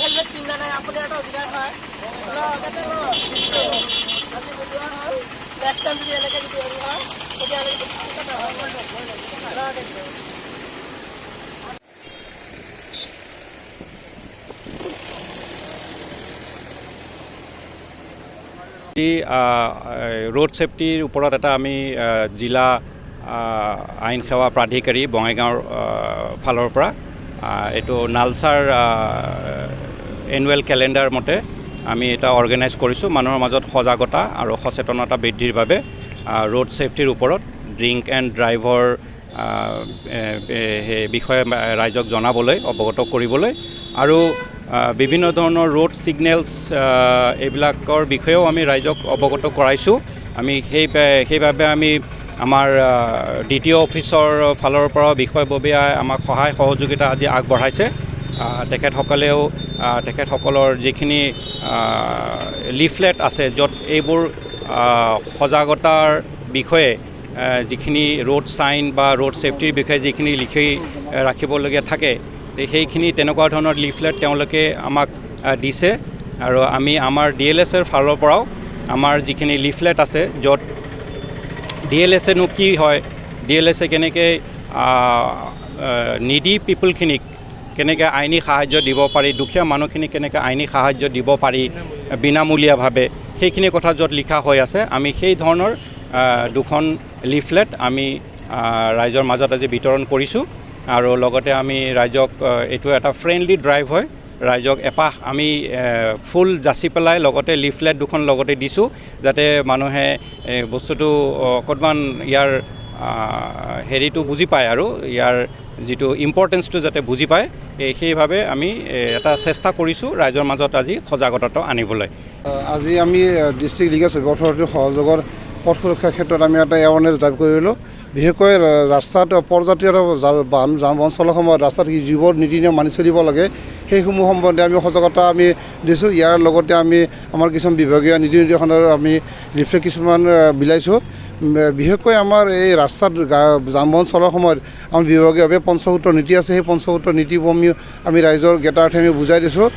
Helmet पिंधा ना अपने এটা অধিকার হয় লগতে ব্যাক টাইম যদি এলাকা যদি হয় ওটা আগে কথা হয় रोड सेफ्टिर ওপৰত এটা আমি জিলা আইন সেৱা প্ৰাধিকাৰী বঙাইগাঁৱৰ ফালৰ পৰা এইটো নালচাৰ এনুৱেল কেলেণ্ডাৰ মতে আমি এটা অৰ্গেনাইজ কৰিছোঁ মানুহৰ মাজত সজাগতা আৰু সচেতনতা বৃদ্ধিৰ বাবে ৰোড সেফটিৰ ওপৰত ড্ৰিংক এণ্ড ড্ৰাইভৰ বিষয়ে ৰাইজক জনাবলৈ অৱগত কৰিবলৈ আৰু বিভিন্ন ধৰণৰ ৰোড সিগনেলছ এইবিলাকৰ বিষয়েও আমি ৰাইজক অৱগত কৰাইছোঁ আমি সেইভাবে আমি আমাৰ দ্বিতীয় অফিচৰ ফালৰ পৰা বিষয়ববীয়াই আমাক সহায় সহযোগিতা আজি আগবঢ়াইছে তেখেতসকলৰ যিখিনি লিফলেট আছে য'ত এইবোৰ সজাগতাৰ বিষয়ে যিখিনি ৰোড সাইন বা ৰোড সেফটিৰ বিষয়ে যিখিনি লিখি ৰাখিবলগীয়া থাকে সেইখিনি তেনেকুৱা ধৰণৰ লিফলেট তেওঁলোকে আমাক দিছে আৰু আমি আমাৰ ডিএলএছৰ ফালৰ পৰাও আমাৰ যিখিনি লিফলেট আছে য'ত ডিএলএছনো কি হয় ডিএলএছে কেনেকৈ নিডি পিপলখিনিক কেনেকৈ আইনী সাহায্য দিব পাৰি দুখীয়া মানুহখিনিক কেনেকৈ আইনী সাহায্য দিব পাৰি বিনামূলীয়াভাৱে সেইখিনি কথা য'ত লিখা হৈ আছে আমি সেই ধৰণৰ দুখন লিফলেট আমি ৰাইজৰ মাজত আজি বিতৰণ কৰিছোঁ আৰু লগতে আমি ৰাইজক এইটো এটা ফ্ৰেণ্ডলি ড্ৰাইভ হয় ৰাইজক এপাহ আমি ফুল যাচি পেলাই লগতে লিফলেট দুখন লগতে দিছোঁ যাতে মানুহে বস্তুটো অকণমান ইয়াৰ হেৰিটো বুজি পায় আৰু ইয়াৰ যিটো ইম্পৰ্টেঞ্চটো যাতে বুজি পায় সেইভাবে আমি এটা চেষ্টা কৰিছোঁ ৰাইজৰ মাজত আজি সজাগতাটো আনিবলৈ আজি আমি ডিষ্ট্ৰিক্ট লিগেল ছাৰ্ভিচ অথৰিটিৰ সহযোগৰ পথ সুৰক্ষাৰ ক্ষেত্ৰত আমি এটা এৱাৰনেছ ড্ৰাইভ কৰিলোঁ বিশেষকৈ ৰাস্তাত পৰযাত্ৰী আৰু যান বাহন চলোৱাৰ সময়ত ৰাস্তাত যিবোৰ নীতি নিয়ম মানি চলিব লাগে সেইসমূহ সম্বন্ধে আমি সজাগতা আমি দিছোঁ ইয়াৰ লগতে আমি আমাৰ কিছুমান বিভাগীয় নীতি নিৰ্দেশনাৰ আমি লিফলেট কিছুমান বিলাইছোঁ বিশেষকৈ আমাৰ এই ৰাস্তাত যান বাহন চলোৱাৰ সময়ত আমাৰ বিভাগীয়ভাৱে পঞ্চসূত্ৰ নীতি আছে সেই পঞ্চসূত্ৰ নীতিবোৰ আমি ৰাইজৰ জ্ঞাতাৰ্থে আমি বুজাই দিছোঁ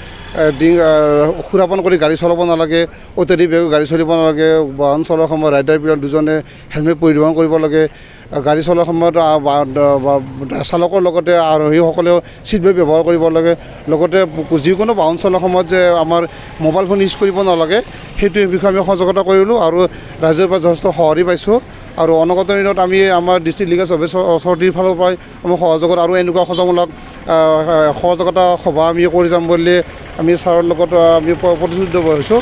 সুৰাপান কৰি গাড়ী চলাব নালাগে অত্যাধিক বেগত গাড়ী চলিব নালাগে বাহন চলোৱাৰ সময়ত ৰাইডাৰবিলাক দুজনে হেলমেট পৰিধান কৰিব লাগে গাড়ী চলোৱাৰ সময়ত চালকৰ লগতে আৰোহীসকলেও ছিট বেল্ট ব্যৱহাৰ কৰিব লাগে লগতে যিকোনো বাহন চলোৱাৰ সময়ত যে আমাৰ মোবাইল ফোন ইউজ কৰিব নালাগে সেইটো বিষয়ে আমি সজাগতা কৰিলোঁ আৰু ৰাইজৰ পৰা যথেষ্ট সঁহাৰি পাইছোঁ আৰু অনাগত দিনত আমি আমাৰ ডিষ্ট্ৰিক্ট লিগেল ছাৰ্ভিচ অথৰিটিৰ ফালৰ পৰাই আমাৰ সহযোগত আৰু এনেকুৱা সজাগতা সভা আমি কৰি যাম বুলি আমি ছাৰৰ লগত আমি প্ৰতিশ্ৰুতিবদ্ধ হৈছোঁ।